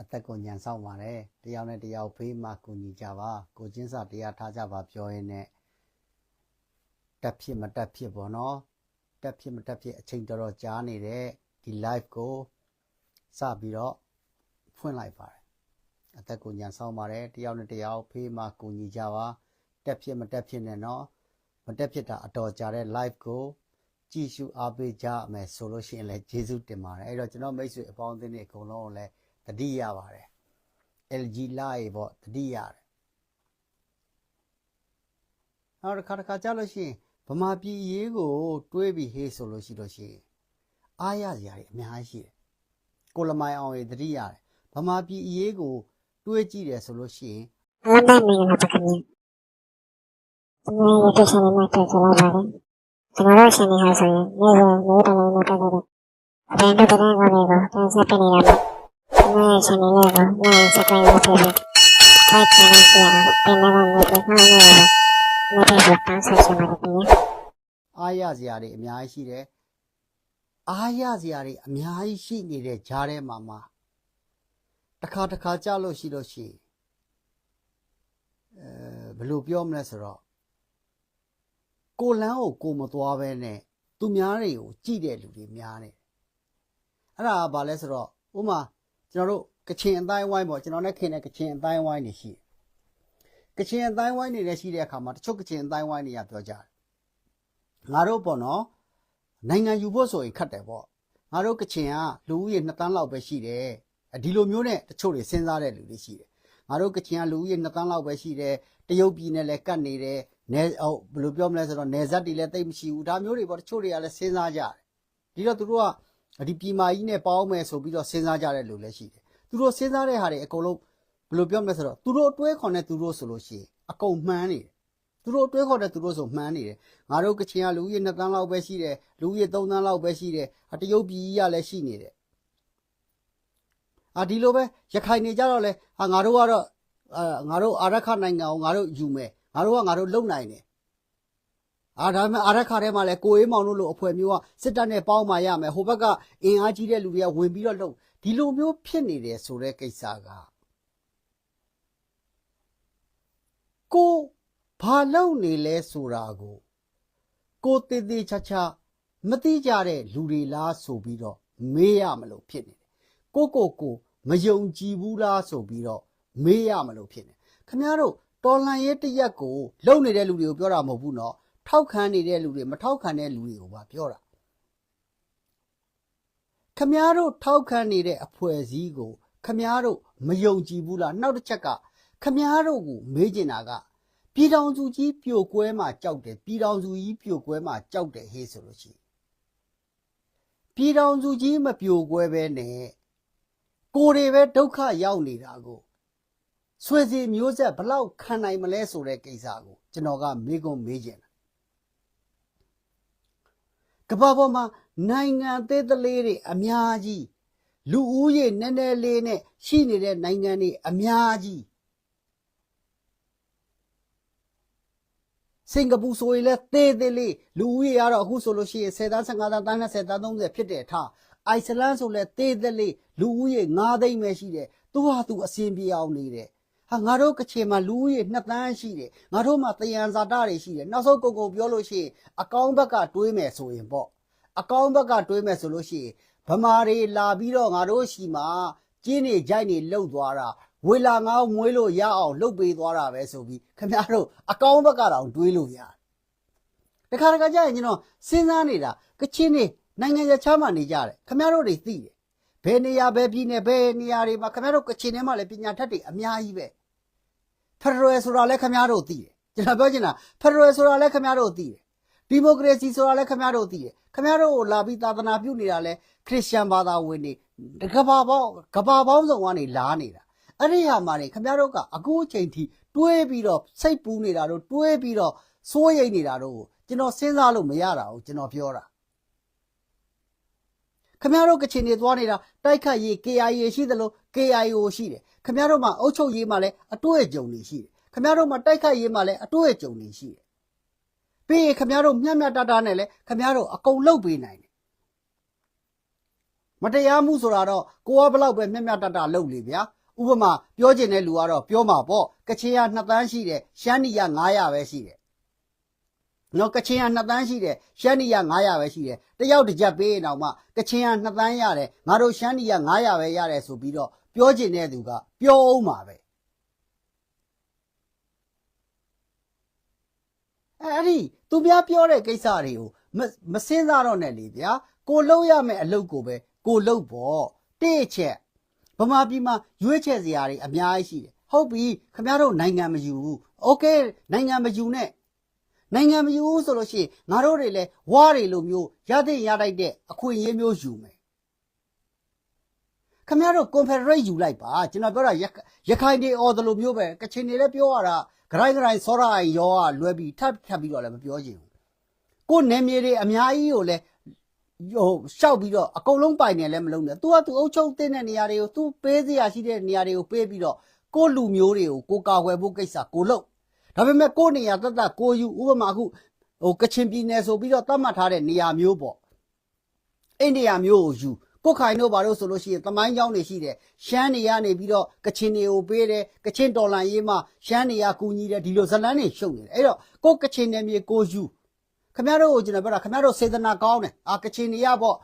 အသက်ကိုညံဆောင်ပါတယ်တယောက်နဲ့တယောက်ဖေးမှကူညီကြပါကိုချင်းစာတရားထားကြပါပြောရင်းနဲ့တက်ဖြစ်မတက်ဖြစ်ပေါ့နော်တက်ဖြစ်မတက်ဖြစ်အချိန်တော်တော်ကြားနေတဲ့ဒီ live ကိုစပြီးတော့ဖွင့်လိုက်ပါတယ်အသက်ကိုညံဆောင်ပါတယ်တယောက်နဲ့တယောက်ဖေးမှကူညီကြပါတက်ဖြစ်မတက်ဖြစ်နဲ့နော်မတက်ဖြစ်တာအတော်ကြာတဲ့ live ကိုကြည့်ရှုအားပေးကြမယ်ဆိုလို့ရှိရင်လည်းကျေးဇူးတင်ပါတယ်အဲ့တော့ကျွန်တော်မိတ်ဆွေအပေါင်းအသင်းတွေအကုန်လုံးကိုလည်းတတိရပါတယ် LG လာရေပေါ့တတိရတယ်နောက်တစ်ခါကြားလို့ရှိရင်ဗမာပြည်ရေးကိုတွေးပြီးဟေးဆိုလို့ရှိရင်အားရစရာတွေအများကြီးရှိတယ်ကိုလမိုင်အောင်ရေတတိရတယ်ဗမာပြည်ရေးကိုတွေးကြည့်တယ်ဆိုလို့ရှိရင်လက်မဲ့မင်းကပကမြင်ဒီနေ့ရတဲ့ဆန်နေမှာတက်ကြလာပါတယ်ကျွန်တော်တို့ဆန်နေဟာဆိုရင်နေရနေတယ်လို့တက်တယ်အရင်တော့တဲ့ကောင်တွေကိုတင်ဆက်ပေးနေတာပါဒီနေ့ဆန်နေလေးကိုညစကိုင်းလို့ဖြစ်ပြီးဖိုက်ချင်တဲ့ပြန်ပြန်လာနေတယ်ဟာနေတယ်နေတဲ့တောင်းဆက်ရှင်ပါတယ်အားရစရာတွေအများကြီးရှိတယ်အားရစရာတွေအများကြီးရှိနေတဲ့ဂျားထဲမှာတစ်ခါကြားလို့ရှိရင်ဘယ်လိုပြောမလဲဆိုတော့ကိုလန်းကိုကိုမသွားပဲနဲ့သူများတွေကိုကြည့်တဲ့လူတွေများနေအဲ့ဒါကဘာလဲဆိုတော့ဥမာကျွန်တော်တို့ကချင်အတိုင်းဝိုင်းပေါ့ကျွန်တော်နဲ့ခင်တဲ့ကချင်အတိုင်းဝိုင်းနေရှိတယ်ကချင်အတိုင်းဝိုင်းနေလည်းရှိတဲ့အခါမှာတချို့ကချင်အတိုင်းဝိုင်းတွေကပြောကြတယ်ငါတို့ပေါ့နော်နိုင်ငံယူဖို့ဆိုရင်ခက်တယ်ပေါ့ငါတို့ကချင်ကလူဦးရေ2တန်းလောက်ပဲရှိတယ်ဒီလိုမျိုးနဲ့တချို့တွေစဉ်းစားတဲ့လူတွေရှိတယ်ငါတို့ကချင်ကလူဦးရေ2တန်းလောက်ပဲရှိတယ်တရုတ်ပြည်နဲ့လည်းကတ်နေတယ်နယ်ဘယ်လိုပြောမလဲဆိုတော့နယ်ဇက်တွေလည်းတိတ်မရှိဘူးဒါမျိုးတွေပေါ့တချို့တွေကလည်းစဉ်းစားကြတယ်ဒီတော့သူတို့ကဒီပြည်မာကြီးနဲ့ပေါင်းမယ်ဆိုပြီးတော့စဉ်းစားကြတဲ့လူလည်းရှိတယ်သူတို့စဉ်းစားတဲ့ဟာတွေအကုန်လုံးဘယ်လိုပြောမလဲဆိုတော့သူတို့အတွဲခွန်တဲ့သူတို့ဆိုလို့ရှိရင်အကုန်မှန်းနေတယ်သူတို့အတွဲခေါ်တဲ့သူတို့ဆိုမှန်းနေတယ်ငါတို့ကချင်ကလူဦးရေ2တန်းလောက်ပဲရှိတယ်လူဦးရေ3တန်းလောက်ပဲရှိတယ်တရုတ်ပြည်ကြီးကလည်းရှိနေတယ်ဒီလိုပဲရခိုင်နေကြတော့လေငါတို့ကတော့ငါတို့အာရခနိုင်ငံကိုငါတို့ယူမယ်ငါတို့လုံနိုင်တယ်ဒါပေမဲ့အာရခထဲမှာလည်းကိုအေးမောင်တို့လိုအဖွဲ့မျိုးကစစ်တပ်နဲ့ပေါင်းမှရမယ်ဟိုဘက်ကအင်အားကြီးတဲ့လူတွေကဝင်ပြီးတော့လုံဒီလိုမျိုးဖြစ်နေတယ်ဆိုတဲ့ကိစ္စကကိုဘာလုပ်နေလဲဆိုတာကိုတေးသေးချာချာမသိကြတဲ့လူတွေလားဆိုပြီးတော့မေးရမလို့ဖြစ်နေတယ်ကိုမယုံကြည်ဘူးလားဆိုပြီးတော့မေးရမလို့ဖြစ်နေခင်ဗျားတို့တော်လှန်ရေးတရက်ကိုလုံနေတဲ့လူတွေကိုပြောတာမဟုတ်ဘူးเนาะထောက်ခံနေတဲ့လူတွေမထောက်ခံတဲ့လူတွေကိုပါပြောတာခင်ဗျားတို့ထောက်ခံနေတဲ့အဖွဲ့အစည်းကိုခင်ဗျားတို့မယုံကြည်ဘူးလားနောက်တစ်ချက်ကခင်ဗျားတို့ကိုမေးချင်တာကပြည်ထောင်စုကြီးပြိုကွဲမှာကြောက်တယ်ပြည်ထောင်စုကြီးပြိုကွဲမှာကြောက်တယ်ဟေးဆိုလို့ရှိရင်ပြည်ထောင်စုကြီးမပြိုကွဲပဲနဲ့ကိုယ်တွေပဲဒုက္ခရောက်နေတာကိုဆွေစီမျိုးဆက်ဘလောက်ခံနိုင်မလဲဆိုတဲ့ကိစ္စကိုကျွန်တော်ကမေးခွန်းမေးချင်တာကမ္ဘာပေါ်မှာနိုင်ငံသေးသေးလေးတွေအများကြီးလူဦးရေနည်းနည်းလေးနဲ့ရှိနေတဲ့နိုင်ငံတွေအများကြီးစင်ကာပူဆိုရင်လည်းသေးသေးလေးလူဦးရေကတော့အခုဆိုလို့ရှိရင်10တန်း15တန်းတန်း20တန်း30ဖြစ်တယ်ထားအိုက်စလန်းဆိုလည်းသေးသေးလေးလူဦးရေ9သိန်းပဲရှိတယ်သူဟာသူအစင်ပြေအောင်နေတယ်ငါတို့ကချင်မှာလူဦးရေ2တန်းရှိတယ်ငါတို့မှာတယံဇာတတွေရှိတယ်နောက်ဆုံးကုန်ပြောလို့ရှိရင်အကောင်းဘက်ကတွေးမယ်ဆိုရင်ပေါ့အကောင်းဘက်ကတွေးမယ်ဆိုလို့ရှိရင်ဗမာတွေလာပြီးတော့ငါတို့ရှိမှာကျင်းနေကြိုက်နေလှုပ်သွားတာဝေလာငါမွေးလို့ရအောင်လှုပ်ပေးသွားတာပဲဆိုပြီးခင်ဗျားတို့အကောင်းဘက်ကတော့တွေးလို့ရတယ်တခါကြာရင်ကျွန်တော်စဉ်းစားနေတာကချင်နေနိုင်ငံရခြားမှာနေကြတယ်ခင်ဗျားတို့တွေသိတယ်ဘယ်နေရာဘယ်ပြည်နယ်ဘယ်နေရာတွေမှာခင်ဗျားတို့ကချင်ထဲမှာလည်းပညာတတ်တွေအများကြီးပဲဖက်ဒရယ်ဆိုတာလည်းခင်ဗျားတို့သိတယ်ကျွန်တော်ပြောချင်တာဖက်ဒရယ်ဆိုတာလည်းခင်ဗျားတို့သိတယ်ဒီမိုကရေစီဆိုတာလည်းခင်ဗျားတို့သိတယ်ခင်ဗျားတို့ကိုလာပြီးသာသနာပြုနေတာလည်းခရစ်ယာန်ဘာသာဝင်တွေကဘာပေါင်းစုံကနေလာနေတာအဲ့ဒီဟာမှာနေခင်ဗျားတို့ကအခုအချိန်ထိတွေးပြီးတော့စိတ်ပူးနေတာတို့တွေးပြီးတော့စိုးရိမ်နေတာတို့ကျွန်တော်စဉ်းစားလို့မရတာကိုကျွန်တော်ပြောတာခင်ဗျားတို့ကချင်နေသွားနေတာတိုက်ခတ်ရေး KIA ရှိသလို KIO ရှိတယ်ခင်ဗျားတို့မှာအုပ်ချုပ်ရေးမှာလည်းအတွေ့အကြုံတွေရှိတယ်ခင်ဗျားတို့မှာတိုက်ခတ်ရေးမှာလည်းအတွေ့အကြုံတွေရှိတယ်ပြီးရင်ခင်ဗျားတို့မျှတနဲ့လည်းခင်ဗျားတို့အကုန်လုပ်ပေးနိုင်တယ် မတရားမှုဆိုတာတော့ကိုကဘလောက်ပဲမျက်မျက်တတလုပ်လေဗျာဥပမာပြောချင်တဲ့လူကတော့ပြောမှာပေါ့ကချင်က2 သန်းရှိတယ်ရှမ်းနီက900ပဲရှိတယ်နော်ကချင်က2 သန်းရှိတယ်ရှမ်းနီက900ပဲရှိတယ်တယောက်တစ်ချက်ပေးရင်တော့မှကချင်က2 သန်းရတယ်ငါတို့ရှမ်းနီက900ပဲရတယ်ဆိုပြီးတော့ပြောချင်တဲ့သူကပြောအောင်ပါပဲအဲ့ဒီသူများပြောတဲ့ကိစ္စတွေကိုမစင်းစားတော့နဲ့လေဗျာကိုလှုပ်ရမယ့်အလုပ်ကိုပဲကိုလှုပ်ပေါ့တိအချက်ဗမာပြည်မှာရွေးချယ်စရာတွေအများကြီးရှိတယ်ဟုတ်ပြီခင်ဗျားတို့နိုင်ငံမယူဘူးโอเคနိုင်ငံမယူနဲ့နိုင်ငံမယူဘူးဆိုလို့ရှိရင်ငါတို့တွေလည်းဝါတွေလိုမျိုးရတဲ့ရတိုက်တဲ့အခွင့်အရေးမျိုးယူမယ်ခင်ဗျားတို့ confederate ယူလိုက်ပါကျွန်တော်ပြောတာရခိုင်တွေအော်တယ်လို့မျိုးပဲကချင်တွေလည်းပြောရတာဂရိုင်းစောရအိုင်ရောကလွဲပြီးထပ်ပြီးတော့လည်းမပြောချင်ဘူးကိုနယ်မြေတွေအများကြီးကိုလည်းရှောက်ပြီးတော့အကုန်လုံးပိုင်နေလည်းမလုံးနဲ့ तू က तू အုပ်ချုပ်တဲ့နေရာတွေကို तू ပေးစရာရှိတဲ့နေရာတွေကိုပေးပြီးတော့ကိုလူမျိုးတွေကိုကိုကာကွယ်ဖို့ကိစ္စကိုလုပ်ဒါပေမဲ့ကိုနေရာတတ်ကိုယူဥပမာအခုကချင်ပြည်နယ်ဆိုပြီးတော့သတ်မှတ်ထားတဲ့နေရာမျိုးပေါ့အဲ့နေရာမျိုးကိုယူကိုခိုင်တို့ဘာလို့ဆိုလို့ရှိရင်သမိုင်းကြောင်းတွေရှိတယ်ရှမ်းနေရနေပြီးတော့ကချင်တွေကိုပေးတယ်ကချင်တော်လန်ရေးမှာရှမ်းနေရကူညီတယ်ဒီလိုဇလန်းတွေရှုပ်နေတယ်အဲ့တော့ကိုကချင်နယ်မြေကိုယူခင်ဗျားတို့ကိုကျွန်တော်ပြောတာခင်ဗျားတို့စေတနာကောင်းတယ်ကချင်နေရပေါ့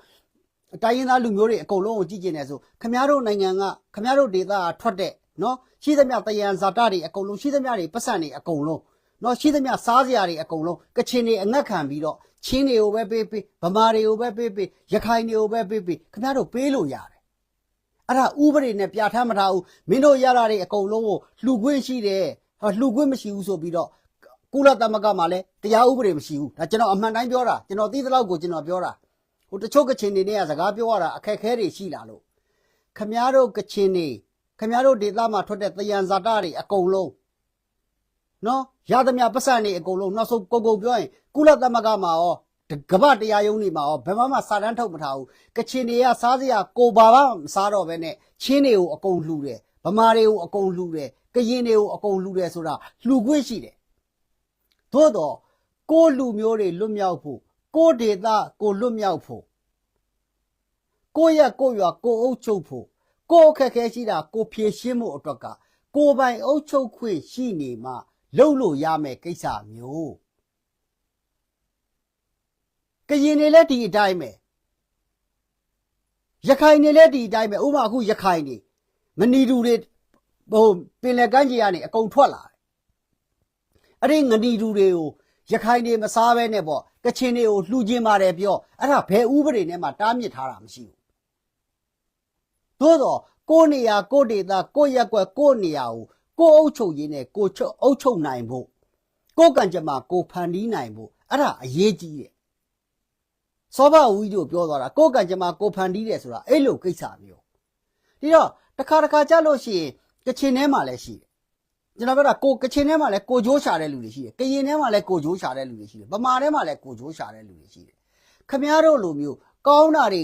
တိုင်းရင်းသားလူမျိုးတွေအကုန်လုံးကိုကြည့်ကျင်တယ်ဆိုခင်ဗျားတို့နိုင်ငံကခင်ဗျားတို့ဒေသကထွက်တဲ့နော်ရှိသမျှတယံဇာတတွေအကုန်လုံးရှိသမျှတွေပတ်စံတွေအကုန်လုံးနော်ရှိသမျှစားစရာတွေအကုန်လုံးကချင်တွေအငတ်ခံပြီးတော့ချင်းတွေကိုပဲပေးဗမာတွေကိုပဲပေးရခိုင်တွေကိုပဲပေးခင်ဗျားတို့ပေးလို့ရတယ်အဲ့ဒါဥပဒေနဲ့ပြဋ္ဌာန်းမထားဘူးမင်းတို့ရတာတွေအကုန်လုံးကိုလှူခွင့်ရှိတယ်လှူခွင့်မရှိဘူးဆိုပြီးတော့ကုလသမဂ္ဂမှာလည်းတရားဥပဒေမရှိဘူးဒါကျွန်တော်အမှန်တိုင်းပြောတာကျွန်တော်သိသလောက်ကိုကျွန်တော်ပြောတာဟိုတချို့ကချင်တွေနဲ့စကားပြောရတာအခက်အခဲတွေရှိလာလို့ခမည်းတော်ကချင်တွေခမည်းတော်ဒေသမှာထွက်တဲ့တယံဇာတတွေအကုန်လုံးနော်ရသမျှပတ်စံတွေအကုန်လုံးနောက်ဆုံးကုန်ပြောရင်ကုလသမဂ္ဂမှာရောကမ္ဘာတရားရုံးတွေမှာရောဘယ်မှစာတမ်းထုတ်မထားဘူးကချင်တွေကစားစရာကိုဘာမှမစားတော့ဘဲနဲ့ချင်းတွေကိုအကုန်လှူတယ်ဗမာတွေကိုအကုန်လှူတယ်ကရင်တွေကိုအကုန်လှူတယ်ဆိုတာလှူခွင့်ရှိတယ်သို့တော့ကိုလူမျိုးတွေလွတ်မြောက်ဖို့ကိုဒေသကိုလွတ်မြောက်ဖို့ကိုရက်ကိုရွာကိုအုပ်ချုပ်ဖို့ကိုအခက်ခဲရှိတာကိုဖြေရှင်းဖို့အတွက်ကကိုပိုင်အုပ်ချုပ်ခွင့်ရှိနေမှလုပ်လို့ရမယ်ကိစ္စမျိုးကရင်တွေလည်းဒီအတိုင်းပဲရခိုင်တွေလည်းဒီအတိုင်းပဲဥပမာအခုရခိုင်တွေမနီတူတွေပင်လယ်ကမ်းခြေကနေအကုန်ထွက်လာတယ်အဲ့ဒီငနီတူတွေကိုရခိုင်တွေမစားဘဲနဲ့ပေါ့ကချင်တွေကိုလှူခြင်းပါတယ်ပြောအဲ့ဒါဘယ်ဥပဒေနဲ့မှတားမြစ်ထားတာမရှိဘူးသို့တော့ကိုနေရာကိုဒေသကိုရက်ကွက်ကိုနေရာကိုအုပ်ချုပ်ရေးနဲ့ကိုအုပ်ချုပ်နိုင်ဖို့ကိုကံကြမ္မာကိုဖန်တီးနိုင်ဖို့အဲ့ဒါအရေးကြီးတယ်စောဘဝီတို့ပြောသွားတာကိုကံကြမ္မာကိုဖန်တီးတယ်ဆိုတာအဲ့လိုကိစ္စမျိုးဒီတော့တစ်ခါကြလို့ရှိရင်ကချင်ထဲမှာလည်းရှိတယ်ကျွန်တော်ပြောတာကိုကချင်ထဲမှာလည်းကိုဂျိုးရှာတဲ့လူတွေရှိတယ်ကရင်ထဲမှာလည်းကိုဂျိုးရှာတဲ့လူတွေရှိတယ်ဗမာထဲမှာလည်းကိုဂျိုးရှာတဲ့လူတွေရှိတယ်ခမည်းတော်လိုမျိုးကောင်းတာတွေ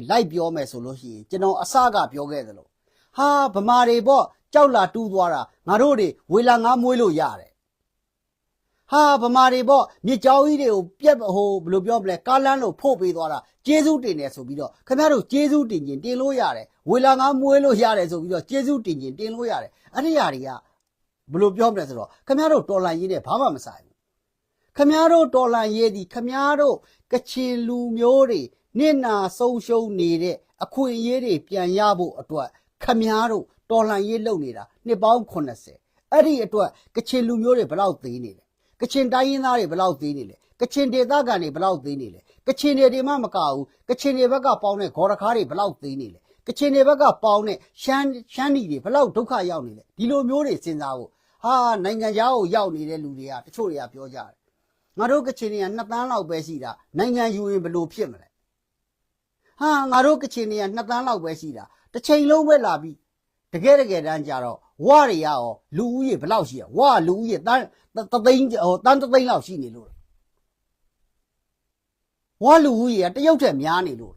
လိုက်ပြောမယ်ဆိုလို့ရှိရင်ကျွန်တော်အစကပြောခဲ့သလိုဟာဗမာတွေပေါ့ကြောက်လာတူးသွားတာငါတို့တွေဝေလာငါးမွေးလို့ရတယ်ဟာဗမာတွေပေါ့မြစ်ကြောင်းကြီးတွေကိုပြက်ဘယ်လိုပြောမလဲကားလမ်းလို့ဖို့ပေးသွားတာကျေးဇူးတင်တယ်ဆိုပြီးတော့ခင်ဗျားတို့ကျေးဇူးတင်ခြင်းတင်လို့ရတယ်ဝေလာငါးမွေးလို့ရတယ်ဆိုပြီးတော့ကျေးဇူးတင်ခြင်းတင်လို့ရတယ်အဲ့ဒီຢာတွေကဘယ်လိုပြောမလဲဆိုတော့ခင်ဗျားတို့တော်လန်ရေးနဲ့ဘာမှမဆိုင်ဘူးခင်ဗျားတို့တော်လန်ရေးဒီခင်ဗျားတို့ကချင်လူမျိုးတွေနစ်နာဆုံးရှုံးနေတဲ့အခွင့်အရေးတွေပြန်ရဖို့အတွက်ခင်ဗျားတို့တော်လန်ရေးလုပ်နေတာနှစ်ပေါင်း80အဲ့ဒီအတွက်ကချင်လူမျိုးတွေဘယ်လောက်သေးနေလဲကချင်တိုင်းရင်းသားတွေဘယ်လောက်သေးနေလဲကချင်ဒေသခံတွေဘယ်လောက်သေးနေလဲကချင်တွေမှမကဘူးကချင်တွေဘက်ကပေါင်းတဲ့ဂေါ်ရခါတွေဘယ်လောက်သေးနေလဲကချင်တွေဘက်ကပေါင်းတဲ့ရှမ်းနီတွေဘယ်လောက်ဒုက္ခရောက်နေလဲဒီလိုမျိုးတွေစဉ်းစားဖို့ဟာနိုင်ငံသားကိုရောက်နေတဲ့လူတွေကတချို့တွေကပြောကြတယ်ငါတို့ကချင်တွေက2 သန်းလောက်ပဲရှိတာနိုင်ငံယူရင်ဘယ်လိုဖြစ်မလဲဟာငါတို့ကချင်တွေက2 သန်းလောက်ပဲရှိတာတစ်ချိန်လုံးပဲလာပြီးတကယ်တမ်းကြတော့ဝတွေရောလူဦးရေဘယ်လောက်ရှိရဝလူဦးရေတန်း3 သိန်းတန်း3 သိန်းလောက်ရှိနေလို့ဝလူဦးရေကတရုတ်ထက်များနေလို့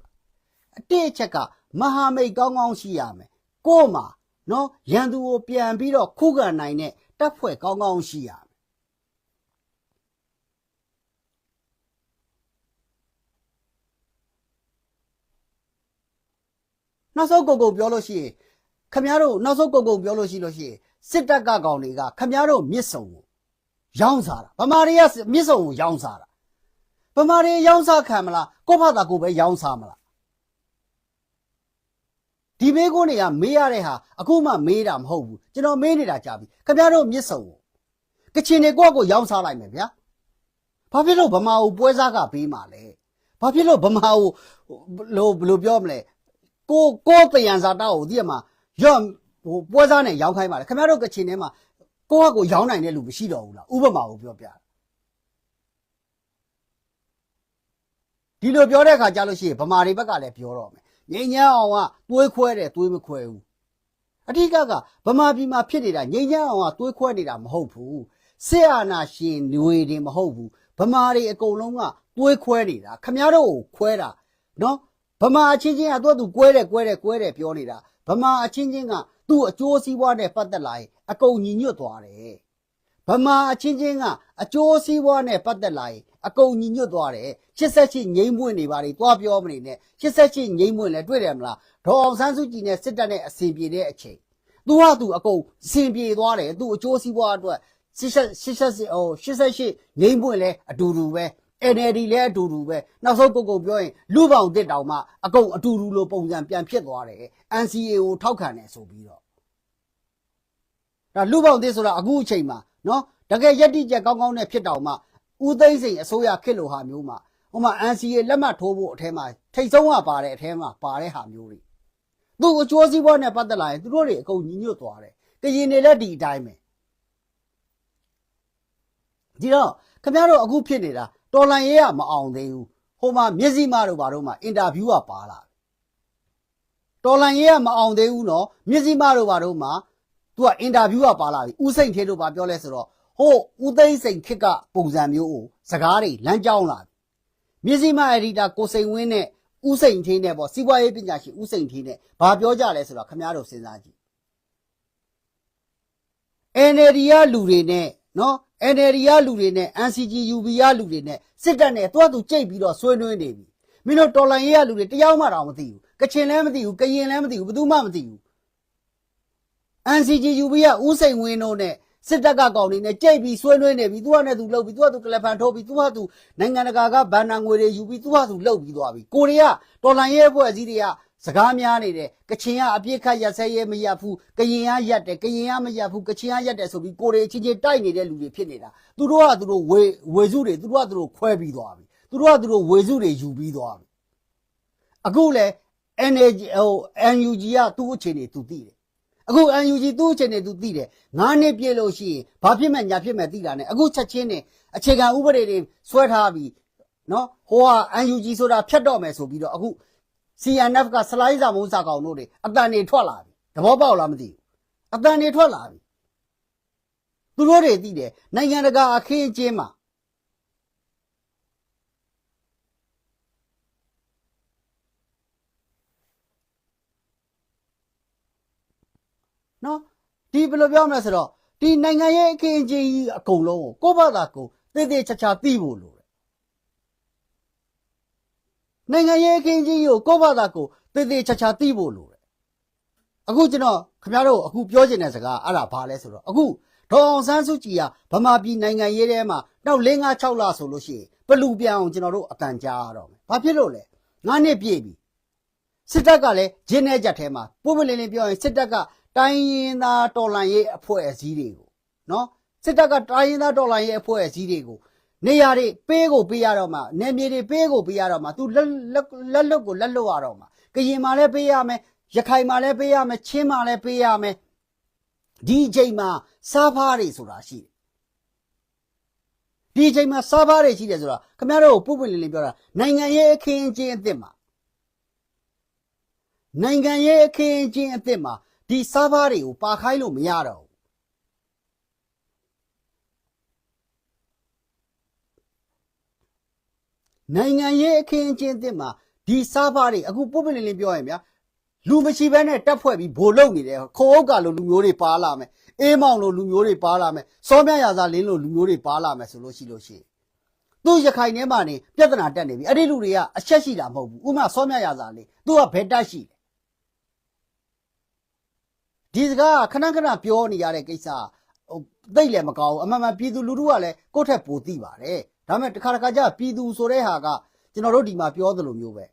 အတိအချက်ကမဟာမိတ်ကောင်းရှိရမယ်ကို့မှာနော်ရန်သူကိုပြန်ပြီးတော့ခုခံနိုင်တဲ့တပ်ဖွဲ့ကောင်းရှိရမယ် နောက်ဆုံးကုန်ပြောလို့ရှိရင်ခမရတို့နောက်ဆုံးကုန်ပြောလို့ရှိရင်စစ်တပ်ကကောင်တွေကခမရတို့မြစ်စုံကိုရောင်းစားတာဗမာတွေကမြစ်စုံကိုရောင်းစားတာဗမာတွေရောင်းစားခံမလားကိုဖတာကိုပဲရောင်းစားမလားဒီမေးခွန်းတွေကမေးရတဲ့ဟာအခုမှမေးတာမဟုတ်ဘူးကျွန်တော်မေးနေတာကြာပြီခင်ဗျားတို့မြစ်စုံကိုကချင်တွေကိုရောင်းစားလိုက်မယ်ဗျာဘာဖြစ်လို့ဗမာကိုပွဲစားကပေးမှာလဲဘာဖြစ်လို့ဗမာကိုဘယ်လိုပြောမလဲကိုတယံဇာတာကိုဒီမှာရော့ပွဲစားနဲ့ရောင်းခိုင်းပါလေခင်ဗျားတို့ကချင်ထဲမှာကိုရောင်းနိုင်တဲ့လူမရှိတော့ဘူးလားဥပမာကိုပြောပြဒီလိုပြောတဲ့အခါကျလို့ရှိရင်ဗမာတွေဘက်ကလည်းပြောတော့မယ်ငိမ့်ညမ်းအောင်ကသွေးခွဲတယ်သွေးမခွဲဘူးအဓိကဗမာပြည်မှာဖြစ်နေတာငိမ့်ညမ်းအောင်ကသွေးခွဲနေတာမဟုတ်ဘူးစစ်အာဏာရှင်တွေတင်မဟုတ်ဘူးဗမာတွေအကုန်လုံးကသွေးခွဲနေတာခမရတို့ကိုခွဲတာနော်ဗမာအချင်းချင်းကသူကွဲတယ်ပြောနေတာဗမာအချင်းချင်းကသူ့အကျိုးစီးပွားနဲ့ပတ်သက်လာရင်အကုန်ညီညွတ်သွားတယ်ဗမာအချင်းချင်းကအကျိုးစီးပွားနဲ့ပတ်သက်လာရင်အကုန်ညီညွတ်သွားတယ်88ငိမ့်ပွင့်နေပါလေတွားပြောမနေနဲ့88ငိမ့်ပွင့်လဲတွေ့တယ်မလားဒေါ်အောင်ဆန်းစုကြည်နဲ့စစ်တပ်နဲ့အစီပြေတဲ့အချိန်သူကသူအကုန်အစီပြေသွားတယ်သူအကျိုးစီးပွားအတွက်88ငိမ့်ပွင့်လဲအတူတူပဲ NLD လဲအတူတူပဲနောက်ဆုံးကုန်ပြောရင်လူပေါင်းတစ်တောင်မှအကုန်အတူတူလိုပုံစံပြန်ဖြစ်သွားတယ် NCA ကိုထောက်ခံတယ်ဆိုပြီးတော့ဒါလူပေါင်းတစ်ဆိုတာအခုအချိန်မှာနော်တကယ်ယက်တိကျကောင်းနဲ့ဖြစ်တောင်မှဦးသိန်းစိန်အစိုးရခစ်လိုဟာမျိုးမှာဟိုမှာ NCA လက်မှတ်ထိုးဖို့အထဲမှာထိတ်ဆုံးကပါတဲ့အထဲမှာပါတဲ့ဟာမျိုးတွေသူ့အကျိုးစီးပွားနဲ့ပတ်သက်လာရင်သူတို့တွေအကုန်ညီညွတ်သွားတယ်ကရင်တွေလည်းဒီအတိုင်းပဲဒီတော့ခင်ဗျားတို့အခုဖြစ်နေတာတော်လန်ရေးကမအောင်သေးဘူးဟိုမှာမျက်စိမတို့ဘာတို့မှာအင်တာဗျူးကပါလာတော်လန်ရေးကမအောင်သေးဘူးနော်မျက်စိမတို့ဘာတို့မှာသူကအင်တာဗျူးကပါလာပြီဦးစိန်ထေတို့ဘာပြောလဲဆိုတော့ဟိုဦးသိန်းစိန်ခစ်ကပုံစံမျိုးကိုစကားတွေလမ်းကြောင်းလာမျက်စိမအက်ဒီတာကိုစိန်ဝင်းနဲ့ဦးစိန်ထေနဲ့ပေါ့စီးပွားရေးပညာရှင်ဦးစိန်ထေနဲ့ဘာပြောကြလဲဆိုတော့ခင်ဗျားတို့စဉ်းစားကြည့် NLD ကလူတွေနဲ့နော် NLD ကလူတွေနဲ့ NCGUB ကလူတွေနဲ့စစ်တပ်နဲ့တွားသူကြိတ်ပြီးတော့ဆွေးနွေးနေပြီမင်းတို့တော်လန်ရေးကလူတွေတယောက်မှတော့မသိဘူးကချင်လည်းမသိဘူးကရင်လည်းမသိဘူးဘယ်သူမှမသိဘူး NCGUB ကဦးစိန်ဝင်းတို့နဲ့စစ်တပ်ကကောင်တွေနဲ့ကြိတ်ပြီးဆွေးနွေးနေပြီသူကနဲ့သူလှုပ်ပြီးသူကသူကလဖန်ထိုးပြီးသူကသူနိုင်ငံတကာကဘန်နာငွေတွေယူပြီးသူကသူလှုပ်ပြီးသွားပြီကိုရီးယားတော်လန်ရေးအဖွဲ့အစည်းတွေကစကားများနေတယ်ကချင်ကအပြစ်ခတ်ရက်ဆဲရဲမရက်ဘူးကရင်ကရက်တယ်ကရင်ကမရက်ဘူးကချင်ကရက်တယ်ဆိုပြီးကိုရီချင်းချင်းတိုက်နေတဲ့လူတွေဖြစ်နေတာသူတို့ကသူတို့ဝေစုတွေသူတို့ကသူတို့ခွဲပြီးသွားပြီသူတို့ကသူတို့ဝေစုတွေယူပြီးသွားပြီအခုလဲ NUG ကသူ့အခြေအနေသူသိတယ်အခု NUG သူ့အခြေအနေသူသိတယ်9နှစ်ပြည့်လို့ရှိရင်ဘာဖြစ်မဲ့ညာဖြစ်မဲ့သိတာနဲ့အခုချက်ချင်းနဲ့အခြေခံဥပဒေတွေဆွဲထားပြီးနော်ဟိုက NUG ဆိုတာဖြတ်တော့မယ်ဆိုပြီးတော့အခုCNF ကစလိုင်းစာမုန်းစာကောင်တို့တွေအတန်တွေထွက်လာပြီသဘောပေါက်လားမသိဘူးအတန်တွေထွက်လာပြီသူတို့တွေသိတယ်နိုင်ငံတကာအခင်းအကျင်းမှာနော်ဒီဘယ်လိုပြောမလဲဆိုတော့ဒီနိုင်ငံရဲ့အခင်းအကျင်းကြီးအကုန်လုံးကိုယ့်ဘာသာကိုတေးသေးချာချာသိဖို့လိုတယ်နိုင်ငံရဲ့အခင်းအကျင်းကြီးကိုယ့်ဘာသာကိုတေးသေးချာချာသိဖို့လိုတယ်အခုကျွန်တော်ခင်ဗျားတို့အခုပြောချင်တဲ့စကားအဲ့ဒါဘာလဲဆိုတော့အခုဒေါ်အောင်ဆန်းစုကြည်ကဗမာပြည်နိုင်ငံရေးထဲမှာနောက်4-5-6လဆိုလို့ရှိရင်ပလူပြန်အောင်ကျွန်တော်တို့အတန်ကြားရတော့မယ်ဘာဖြစ်လို့လဲ9နှစ်ပြည့်ပြီစစ်တပ်ကလည်းဂျင်းနဲ့ကြက်ထဲမှာပို့ပလင်းလင်းပြောရင်စစ်တပ်ကတိုင်းရင်းသားတော်လှန်ရေးအဖွဲ့အစည်းတွေကိုနော်စစ်တပ်ကတိုင်းရင်းသားတော်လှန်ရေးအဖွဲ့အစည်းတွေကိုနေရာတွေပေးရတော့မှနေမြေတွေပေးရတော့မှသူလက်လွတ်ကိုလက်လွတ်ရတော့မှကရင်မှာလည်းပေးရမယ်ရခိုင်မှာလည်းပေးရမယ်ချင်းမှာလည်းပေးရမယ်ဒီအချိန်မှာစားဖားတွေဆိုတာရှိတယ်ဒီအချိန်မှာစားဖားတွေရှိတယ်ဆိုတာခင်ဗျားတို့ကိုပုပ်ပွင့်လင်းလင်းပြောတာနိုင်ငံရေးအခင်းအကျင်းအသစ်မှာနိုင်ငံရေးအခင်းအကျင်းအသစ်မှာဒီစားဖားတွေကိုပါခိုင်းလို့မရတော့ဘူးနိုင်ငံရေးအခင်းအကျင်းအသစ်မှာဒီစားဖားတွေအခုပုပ်ပွင့်လင်းလင်းပြောရင်ဗျာလူမရှိဘဲနဲ့တက်ဖွဲ့ပြီးဘိုလ်လုံနေတယ်ခိုးအုပ်ကလိုလူမျိုးတွေပါလာမယ်အေးမောင်လိုလူမျိုးတွေပါလာမယ်စောမြရာဇာလင်းလိုလူမျိုးတွေပါလာမယ်ဆိုလို့ရှိရင်သူရခိုင်ထဲမှာနေပြဿနာတက်နေပြီအဲ့ဒီလူတွေကအချက်ရှိတာမဟုတ်ဘူးဥမာစောမြရာဇာလင်းသူကဘယ်တက်ရှိလဲ ဒီစကားခဏခဏပြောနေရတဲ့ကိစ္စသိလည်းမကောင်းဘူးအမှန်မှန်ပြည်သူလူထုကလည်းကိုယ့်ထက်ပိုသိပါတယ်ဒါပေမဲ့တစ်ခါတစ်ခါကျပြည်သူဆိုတဲ့ဟာကကျွန်တော်တို့ဒီမှာပြောသလိုမျိုးပ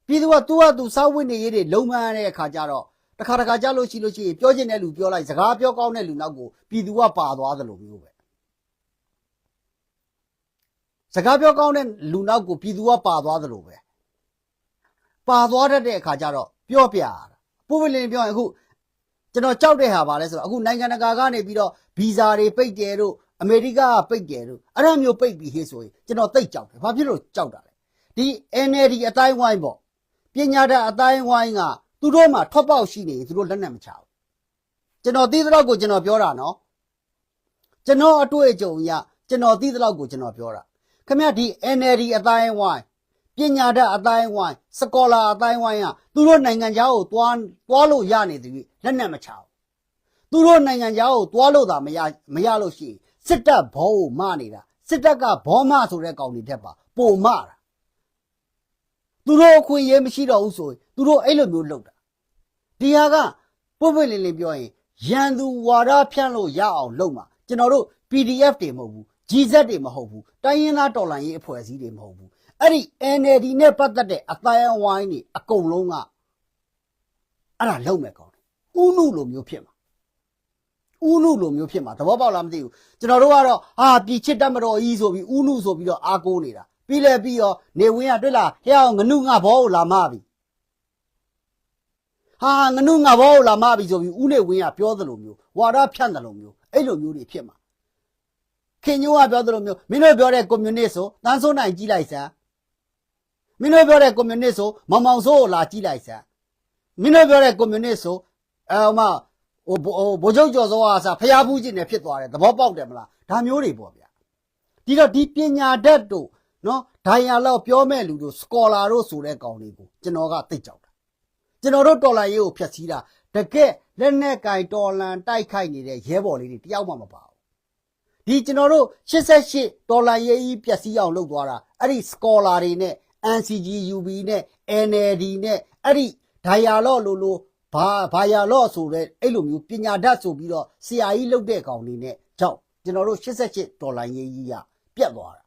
ဲပြည်သူကသူစောက်ဝိနေရေးတွေလုံမှန်တဲ့အခါကျတော့တစ်ခါတစ်ခါကျလို့ရှိရင်ပြောချင်တဲ့လူပြောလိုက်စကားပြောကောင်းတဲ့လူနောက်ကိုပြည်သူကပါသွားသလိုမျိုးပဲစကားပြောကောင်းတဲ့လူနောက်ကိုပြည်သူကပါသွားသလိုပဲပါသွားတတ်တဲ့အခါကျတော့ပြောပြရတာပို့ပလင်းပြောရင်အခုကျွန်တော်ကြောက်တဲ့ဟာပါလဲဆိုတော့အခုနိုင်ငံတကာကနေပြီးတော့ဗီဇာတွေပိတ်တယ်တို့အမေရိကပိတ်တယ်တို့အဲ့ဒါမျိုးပိတ်ပြီးဟေးဆိုရင်ကျွန်တော်သိကြောက်တယ်ဘာဖြစ်လို့ကြောက်တာလဲဒီ NLD အတိုင်းဝိုင်းပေါ့ပညာတတ်အတိုင်းဝိုင်းကသူတို့မှထွက်ပေါက်ရှိနေသူတို့လက်နက်မချဘူးကျွန်တော်သိသလောက်ကိုကျွန်တော်ပြောတာနော်ကျွန်တော်အတွေ့အကြုံအရကျွန်တော်သိသလောက်ကိုကျွန်တော်ပြောတာခင်ဗျဒီ NLD အတိုင်းဝိုင်းပညာတတ်အတိုင်းဝိုင်းစကောလာအတိုင်းဝိုင်းကသူတို့နိုင်ငံခြားကိုသွားလို့ရနေသည်လက်နက်မချဘူးသူတို့နိုင်ငံခြားကိုသွားလို့သာမရလို့ရှိရင်စစ်တပ်ဘောကိုမနေတာစစ်တပ်ကဘောမဆိုတဲ့ကောင်တွေတက်ပါပုံမတာသူတို့အခွင့်အရေးမရှိတော့ဘူးဆိုရင်သူတို့အဲ့လိုမျိုးလုပ်တာဒီဟာကပုတ်ပွင့်လင်းလင်းပြောရင်ရန်သူဝါဒဖြန့်လို့ရအောင်လုပ်မှာကျွန်တော်တို့ PDF တွေမဟုတ်ဘူး GZ တွေမဟုတ်ဘူးတိုင်းရင်းသားတော်လှန်ရေးအဖွဲ့အစည်းတွေမဟုတ်ဘူးအဲ့ဒီ NLD နဲ့ပတ်သက်တဲ့အတိုင်းအဝိုင်းတွေအကုန်လုံးကအဲ့ဒါလုံးမဲ့ကောင်းတယ်ဥနုလိုမျိုးဖြစ်မှာဥနုလိုမျိုးဖြစ်မှာသဘောပေါက်လားမသိဘူးကျွန်တော်တို့ကတော့ပြည်ချစ်တတ်မတော်ကြီးဆိုပြီးဥနုဆိုပြီးတော့အားကိုးနေတာပြီးလဲပြီးရောနေဝင်းကတွေ့လားဟဲ့အောင်ငနုငါဘောကိုလာမပြီငနုငါဘောကိုလာမပြီဆိုပြီးဥနေဝင်းကပြောသလိုမျိုးဝါဒဖြန့်သလိုမျိုးအဲ့လိုမျိုးတွေဖြစ်မှာခင်ညိုးကပြောသလိုမျိုးမင်းတို့ပြောတဲ့ကွန်မြူနစ်ဆိုတန်းစိုးနိုင်ကြီးလိုက်စမ်းမင်းတို့ပြောတဲ့ကွန်မြူနစ်ဆိုမောင်မောင်ဆိုးကိုလာကြည့်လိုက်စမ်းမင်းတို့ပြောတဲ့ကွန်မြူနစ်ဆိုဗိုလ်ချုပ်ကျော်စောကဖျားဖူးခြင်းနဲ့ဖြစ်သွားတယ်သဘောပေါက်တယ်မလားဒါမျိုးတွေပေါ့ဗျာဒီတော့ဒီပညာတတ်တို့နော်ဒိုင်ယာလောက်ပြောမဲ့လူတို့စကောလာတို့ဆိုတဲ့ကောင်တွေကိုကျွန်တော်ကသိကြောက်တာကျွန်တော်တို့တော်လန်ရေးကိုဖျက်ဆီးတာတကက်လက်နဲ့ကင်တော်လန်တိုက်ခိုက်နေတဲ့ရဲဘော်လေးတွေတယောက်မှမပါဘူးဒီကျွန်တော်တို့88တော်လန်ရေးကြီးပျက်စီးအောင်လုပ်သွားတာအဲ့ဒီစကောလာတွေနဲ့ NCGUB နဲ့ NLD နဲ့အဲ့ဒီဒိုင်ယာလော့လိုဘာယာလော့ဆိုတဲ့အဲ့လိုမျိုးပညာတတ်ဆိုပြီးတော့ဆရာကြီးလုပ်တဲ့ကောင်တွေနဲ့ကြောက်ကျွန်တော်တို့88ဒေါ်လာရေးကြီးကပြတ်သွားတာ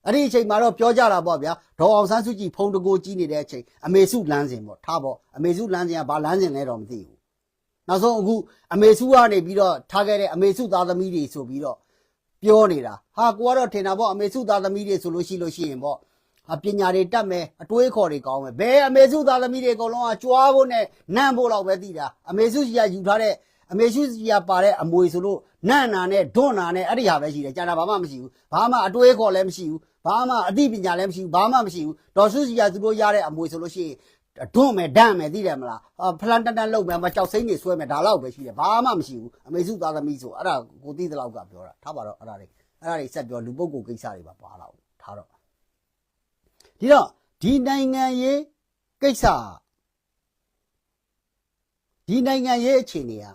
အဲ့ဒီအချိန်မှာတော့ပြောကြတာပေါ့ဗျာဒေါ်အောင်ဆန်းစုကြည်ဖုံတကိုကြီးနေတဲ့အချိန်အမေစုလမ်းစဉ်ပေါ့ထားပေါ့အမေစုလမ်းစဉ်ကဘာလမ်းစဉ်လဲတော့မသိဘူးနောက်ဆုံးအခုအမေစုကနေပြီးတော့ထားခဲ့တဲ့အမေစုသားသမီးတွေဆိုပြီးတော့ပြောနေတာကိုကတော့ထင်တာပေါ့အမေစုသားသမီးတွေဆိုလို့ရှိရင်ပေါ့ပညာတွေတတ်မယ်အတွေးခေါ်တွေကောင်းမယ်ဘယ်အမေစုသားသမီးတွေအကုန်လုံးကကြွားဖို့နဲ့နန့်ဖို့လောက်ပဲသိတာအမေစုကြီးကယူထားတဲ့အမေစုကြီးကပါတဲ့အမွေဆိုလို့နန့်နာနဲ့ဒွန့်နာနဲ့အဲ့ဒီဟာပဲရှိတယ်ကြာတာဘာမှမရှိဘူးဘာမှအတွေးခေါ်လည်းမရှိဘူးဘာမှအသိပညာလည်းမရှိဘူးဘာမှမရှိဘူးဒေါ်စုကြီးကသူတို့ရတဲ့အမွေဆိုလို့ရှိရင်ဒွန့်မယ်ဒန့်မယ်သိတယ်မလားဖလန်တန်လုပ်မယ်မကြောက်စိမ့်နေဆွဲမယ်ဒါလောက်ပဲရှိတယ်ဘာမှမရှိဘူးအမေစုသားသမီးဆိုအဲ့ဒါကိုသိသလောက်ကပြောတာထားပါတော့အဲ့ဒါတွေဆက်ပြောလူပုဂ္ဂိုလ်ကိစ္စတွေပါတော့ထားတော့ဒီတော့ဒီနိုင်ငံရေးကိစ္စဒီနိုင်ငံရေးအခြေအနေက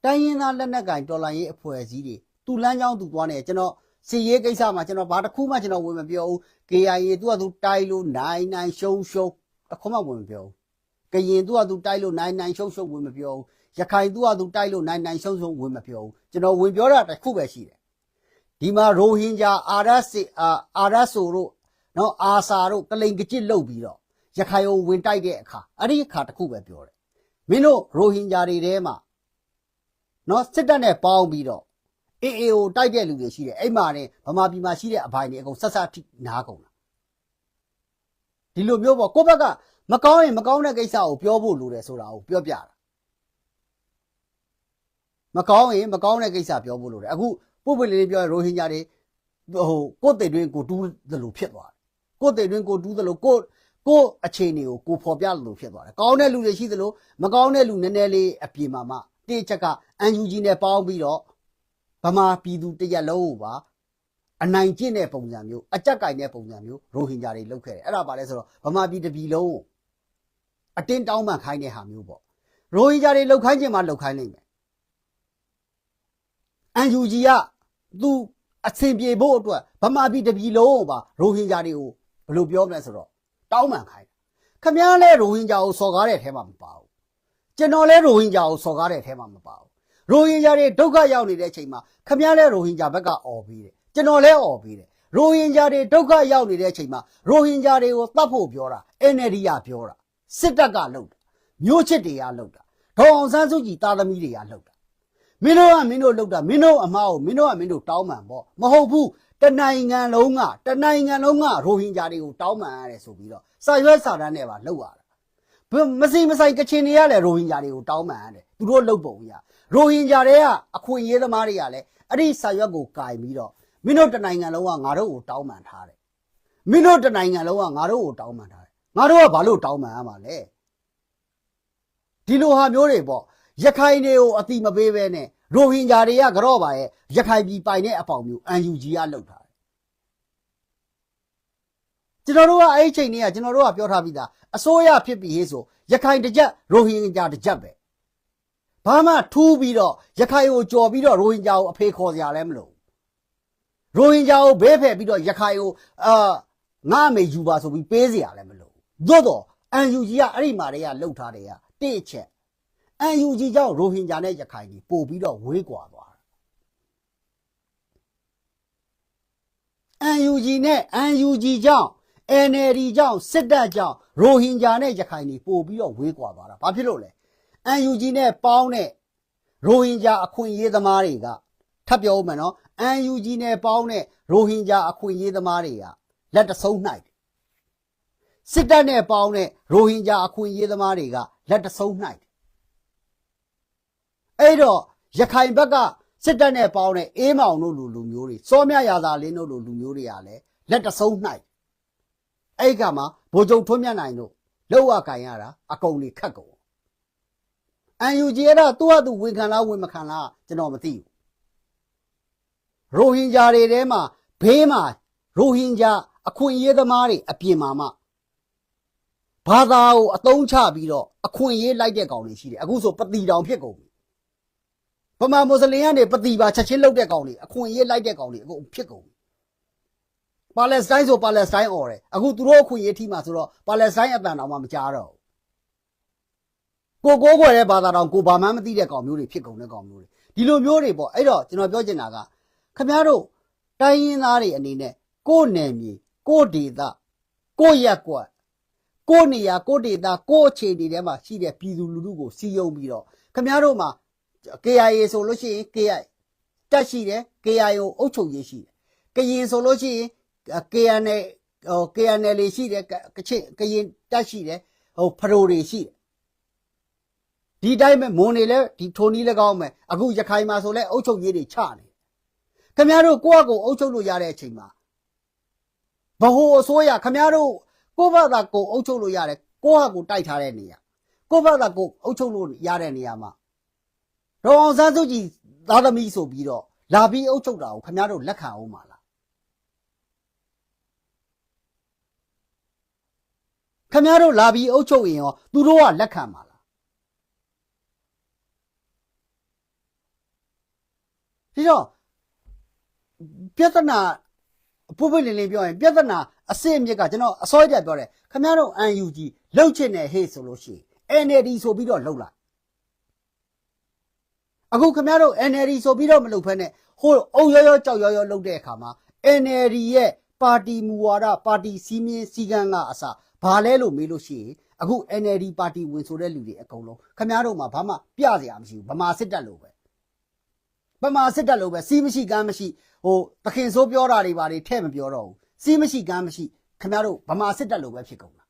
တိုင်းရင်းသားလက်နက်ကင်တော်လှန်ရေးအဖွဲ့အစည်းတွေသူ့လမ်းကြောင်းသူသွားနေကျွန်တော်စီရေးကိစ္စမှာကျွန်တော်ဘာတစ်ခုမှကျွန်တော်ဝင်မပြောဘူး KIA သူကသူတိုက်လို့နိုင်ရှုံတစ်ခုမှဝင်မပြောဘူးကရင်သူကသူတိုက်လို့နိုင်ရှုံဝင်မပြောဘူးရခိုင်သူကသူတိုက်လို့နိုင်ရှုံဝင်မပြောဘူးကျွန်တော်ဝင်ပြောတာတစ်ခုပဲရှိတယ်ဒီမှာရိုဟင်ဂျာအာရဆိုတို့နော်အာဆာတို့ကလိန်ကကြစ်လုပ်ပြီးတော့ရခိုင်ကိုဝင်တိုက်တဲ့အခါအဲ့ဒီအခါတစ်ခုပဲပြောတယ်မင်းတို့ရိုဟင်ဂျာတွေထဲမှာနော်စစ်တပ်နဲ့ပေါင်းပြီးတော့အေအေကိုတိုက်တဲ့လူတွေရှိတယ်အဲ့မှာနေဗမာပြည်မှာရှိတဲ့အပိုင်းတွေအကုန်ဆက်ထိနားကုန်တာဒီလိုမျိုးပေါ့ကိုယ့်ဘက်ကမကောင်းရင်မကောင်းတဲ့ကိစ္စကိုပြောဖို့လိုတယ်ဆိုတာကိုပြောပြတာမကောင်းရင်မကောင်းတဲ့ကိစ္စပြောဖို့လိုတယ်အခုပုပ်ပွေလေးပြောရိုဟင်ဂျာတွေကိုယ့်တိတ်တွင်းကိုတူးသလိုဖြစ်သွားတယ်ကိုယ့်တိတ်တွင်းကိုတူးသလိုကိုအခြေအနေကိုဖော်ပြလို့ဖြစ်သွားတယ်ကောင်းတဲ့လူတွေရှိသလိုမကောင်းတဲ့လူနည်းနည်းလေးအပြင်မှာမှတိချက်က NUG နဲ့ပေါင်းပြီးတော့ဗမာပြည်သူတရက်လုံးကိုပါအနိုင်ကျင့်တဲ့ပုံစံမျိုးအကြက်ကင်တဲ့ပုံစံမျိုးရိုဟင်ဂျာတွေလုပ်ခဲ့တယ်အဲ့ဒါပါလဲဆိုတော့ဗမာပြည်တပြည်လုံးကိုအတင်းတောင်းပန်ခိုင်းတဲ့ဟာမျိုးပေါ့ရိုဟင်ဂျာတွေလှုပ်ခိုင်းခြင်းမှလှုပ်ခိုင်းနိုင်မယ် NUG ကသူအဆင်ပြေဖို့အတွက်ဗမာပြည်တပြည်လုံးကိုပါရိုဟင်ဂျာတွေကိုဘယ်လိုပြောမလဲဆိုတော့တောင်းပန်ခိုင်း ခမည်းလဲရိုဟင်ဂျာကိုစော်ကားတဲ့အထဲမှာမပါဘူးကျွန်တော်လဲရိုဟင်ဂျာကိုစော်ကားတဲ့အထဲမှာမပါဘူးရိုဟင်ဂျာတွေဒုက္ခရောက်နေတဲ့အချိန်မှာခမည်းလဲရိုဟင်ဂျာဘက်ကအော်ပြီးတယ်ကျွန်တော်လဲအော်ပြီးတယ်ရိုဟင်ဂျာတွေဒုက္ခရောက်နေတဲ့အချိန်မှာရိုဟင်ဂျာတွေကိုတတ်ဖို့ပြောတာ NLD ကပြောတာစစ်တပ်ကလုပ်တာမျိုးချစ်တွေကလုပ်တာဒေါ်အောင်ဆန်းစုကြည်သားသမီးတွေကလုပ်တာမင်းတို့လုပ်တာမင်းတို့အမားကိုမင်းတို့တောင်းပန်ပေါ့မဟုတ်ဘူးတနိုင်ငံလုံးကရိုဟင်ဂျာတွေကိုတောင်းပန်ရတယ်ဆိုပြီးတော့စာရွက်စာတမ်းနဲ့ပါလုပ်ရတာမစိမဆိုင်ကချင်တွေကလည်းရိုဟင်ဂျာတွေကိုတောင်းပန်ရတယ်သူတို့လုပ်ပုံရရိုဟင်ဂျာတွေကအခွင့်အရေးသမားတွေကလည်းအဲ့ဒီစာရွက်ကိုကင်ပြီးတော့မင်းတို့တနိုင်ငံလုံးကငါတို့ကိုတောင်းပန်ထားတယ်မင်းတို့တနိုင်ငံလုံးကငါတို့ကိုတောင်းပန်ထားတယ်ငါတို့ကဘာလို့တောင်းပန်ရမှာလဲဒီလိုဟာမျိုးတွေပေါ့ရခိုင်တွေကိုအတိမပေးပဲနဲ့ရိုဟင်ဂျာတွေကကြော့ပါရဲ့ရခိုင်ပြည်ပိုင်တဲ့အပေါင်မျိုး UNG ကလှုပ်ထားတယ်ကျွန်တော်တို့ကအဲ့ဒီချိန်นี้ကကျွန်တော်တို့ကပြောထားပြီးသားအစိုးရဖြစ်ပြီးဟေးဆိုရခိုင်တစ်ကြက်ရိုဟင်ဂျာတစ်ကြက်ပဲဘာမှထူးပြီးတော့ရခိုင်ကိုကြော်ပြီးတော့ရိုဟင်ဂျာကိုအဖေခေါ်စရာလည်းမလိုရိုဟင်ဂျာကိုဘေးဖယ်ပြီးတော့ရခိုင်ကိုငါအမေယူပါဆိုပြီးပေးစရာလည်းမလိုသို့တော့ UNG ကအဲ့ဒီမှာတွေကလှုပ်ထားတယ်ကတိအချက်UNG ကြောင့်ရိုဟင်ဂျာနဲ့ရခိုင်ကြီးပို့ပြီးတော့ဝေးကွာသွားတာ UNG နဲ့ UNG ကြောင့် NLD ကြောင့်စစ်တပ်ကြောင့်ရိုဟင်ဂျာနဲ့ရခိုင်ကြီးပို့ပြီးတော့ဝေးကွာသွားတာဘာဖြစ်လို့လဲ UNG နဲ့ပေါင်းတဲ့ရိုဟင်ဂျာအခွင့်အရေးသမားတွေကထပ်ပြောဦးမယ်နော် UNG နဲ့ပေါင်းတဲ့ရိုဟင်ဂျာအခွင့်အရေးသမားတွေကလက်တဆုံးနှိုက်တယ်စစ်တပ်နဲ့ပေါင်းတဲ့ရိုဟင်ဂျာအခွင့်အရေးသမားတွေကလက်တဆုံးနှိုက်တယ်အဲ့တော့ရခိုင်ဘက်ကစစ်တပ်နဲ့ပေါင်းတဲ့အေးမောင်တို့လူမျိုးတွေစောမြရာသာလင်းတို့လူမျိုးတွေကလည်းလက်တဆုံးနှိုက်အဲ့ကမှာဗိုလ်ချုပ်ထွန်းမြတ်နိုင်တို့လောက်ရကင်ရတာအကုန်ကြီးခတ်ကုန်UNG ရတာသူ့ဟာသူဝန်ခံလားဝန်မခံလားကျွန်တော်မသိဘူးရိုဟင်ဂျာတွေထဲမှာဘေးမှာရိုဟင်ဂျာအခွင့်အရေးသမားတွေအပြင်မှာမှဘာသာကိုအသုံးချပြီးတော့အခွင့်အရေးလိုက်တဲ့ကောင်တွေရှိတယ်အခုဆိုပတိတောင်ဖြစ်ကုန်ပြီဗမာမွတ်စလင်ကနေပတိပါချက်ချင်းလုပ်တဲ့ကောင်တွေအခွင့်အရေးလိုက်တဲ့ကောင်တွေအခုဖြစ်ကုန်ပြီပါလက်စတိုင်းဆိုပါလက်စတိုင်းអော်တယ်အခုသူတို့အခွင့်အရေးထိမှာဆိုတော့ပါလက်စတိုင်းအတန်တောင်မှမကြားတော့ကိုကွယ်တဲ့ဘာသာတောင်ကိုဘာမှမသိတဲ့ကောင်မျိုးတွေဖြစ်ကုန်တဲ့ကောင်မျိုးတွေဒီလိုမျိုးတွေပေါ့အဲ့တော့ကျွန်တော်ပြောချင်တာကခင်ဗျားတို့တိုင်းရင်းသားတွေအနေနဲ့ကိုယ်နယ်မြေကိုယ်ဒေသကိုယ့်ရက်ကွက်ကိုယ့်နေရာကိုယ့်ဒေသကိုယ့်အခြေအနေထဲမှာရှိတဲ့ပြည်သူလူထုကိုစီယုံပြီးတော့ခင်ဗျားတို့မှာ KIA ဆိုလို့ရှိရင် KIA တက်ရှိတယ် KIO အုပ်ချုပ်ရေးရှိတယ်ကရင်ဆိုလို့ရှိရင် KNL ရှိတယ်ကရင်တက်ရှိတယ်ဖရိုတွေရှိတယ်ဒီတိုင်းပဲမွန်နေလဲဒီထိုနီးလည်းကောင်းမယ်အခုရခိုင်မှာဆိုလဲအုပ်ချုပ်ရေးတွေချနေခင်ဗျားတို့ကိုယ့်အကိုအုပ်ချုပ်လို့ရတဲ့အချိန်မှာဘဟိုအစိုးရခင်ဗျားတို့ကိုယ့်ဘာသာကိုအုပ်ချုပ်လို့ရတယ်ကိုယ့်ဟာကိုတိုက်ထားတဲ့နေရာကိုယ့်ဘာသာကိုအုပ်ချုပ်လို့ရတဲ့နေရာမှာဒေါ်အောင်ဆန်းစုကြည်သားသမီးဆိုပြီးတော့လာပြီးအုပ်ချုပ်တာကိုခင်ဗျားတို့လက်ခံအောင်ပါလားခင်ဗျားတို့လာပြီးအုပ်ချုပ်ရင်ရောသူတို့ကလက်ခံပါလားဒီတော့ပြဿနာပုပ္ပလင်းလင်းပြောရင်ပြဿနာအစစ်အမြစ်ကကျွန်တော်အစောကြီးပြောတယ်ခင်ဗျားတို့ UNG လှုပ်ချင်တဲ့ဟေ့ဆိုလို့ရှိရင် NLD ဆိုပြီးတော့လှုပ်လိုက်အခုခင်ဗျားတို့ NLD ဆိုပြီးတော့မလှုပ်ဖ ೇನೆ ဟိုအုံရောကြောက်ရောလှုပ်တဲ့အခါမှာ NLD ရဲ့ပါတီမူဝါဒပါတီစီးမင်းစီကံကအစဘာလဲလို့မေးလို့ရှိရင်အခု NLD ပါတီဝင်ဆိုတဲ့လူတွေအကုန်လုံးခင်ဗျားတို့မှာဘာမှပြစရာမရှိဘူးဗမာစစ်တပ်လို့ပဲဗမာစစ်တပ်လို့ပဲစီးမရှိကမ်းမရှိဟိုသခင်ဆိုးပြောတာတွေဘာတွေထဲ့မပြောတော့ဘူးစီးမရှိကမ်းမရှိခင်ဗျားတို့ဗမာစစ်တပ်လို့ပဲဖြစ်ကုန်တာ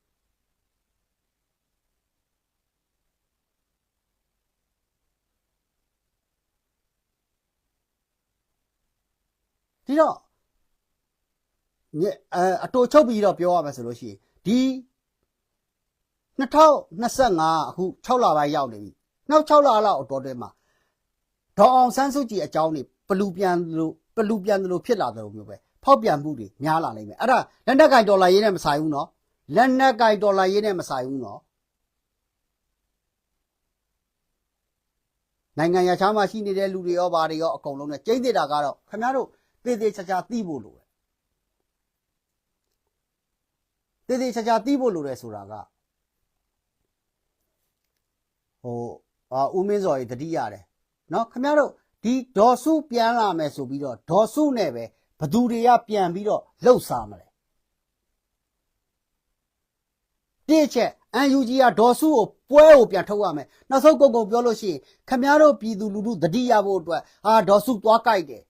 ဒီတော့အတူချုပ်ပြီးတော့ပြောရမယ်ဆိုလို့ရှိရင်ဒီ2025အခု6လပိုင်းရောက်နေပြီနောက်6လလောက်အတော်တွင်းမှာဒေါ်အောင်ဆန်းစုကြည်အကြောင်းတွေပလူပြန်လို့ဖြစ်လာတယ်လို့မျိုးပဲဖောက်ပြန်မှုတွေများလာနိုင်မယ်အဲ့ဒါလက်နက်ကင်ဒေါ်လာရေးနဲ့မဆိုင်ဘူးနော်လက်နက်ကင်ဒေါ်လာရေးနဲ့မဆိုင်ဘူးနော်နိုင်ငံရခြားမှာရှိနေတဲ့လူတွေရောဘာတွေရောအကုန်လုံးနဲ့ကျိန်းနေတာကတော့ခင်ဗျားတို့သေသေးချာချာသိဖို့လိုတယ်သေသေးချာချာသိဖို့လိုတယ်ဆိုတာက ဦးမင်းစော်ကြီးတတိရတယ်နော်ခင်ဗျားတို့ဒီဒေါ်စုပြန်လာမယ်ဆိုပြီးတော့ဒေါ်စုနဲ့ပဲဘသူတွေကပြန်ပြီးတော့လှုပ်ရှားမလဲတိချက် UNG ကဒေါ်စုကိုပွဲကိုပြန်ထုတ်ရမယ်နောက်ဆုံးကုန်ပြောလို့ရှိရင်ခင်ဗျားတို့ပြည်သူလူထုတတိယဖို့အတွက်ဒေါ်စုသွားကြိုက်တယ်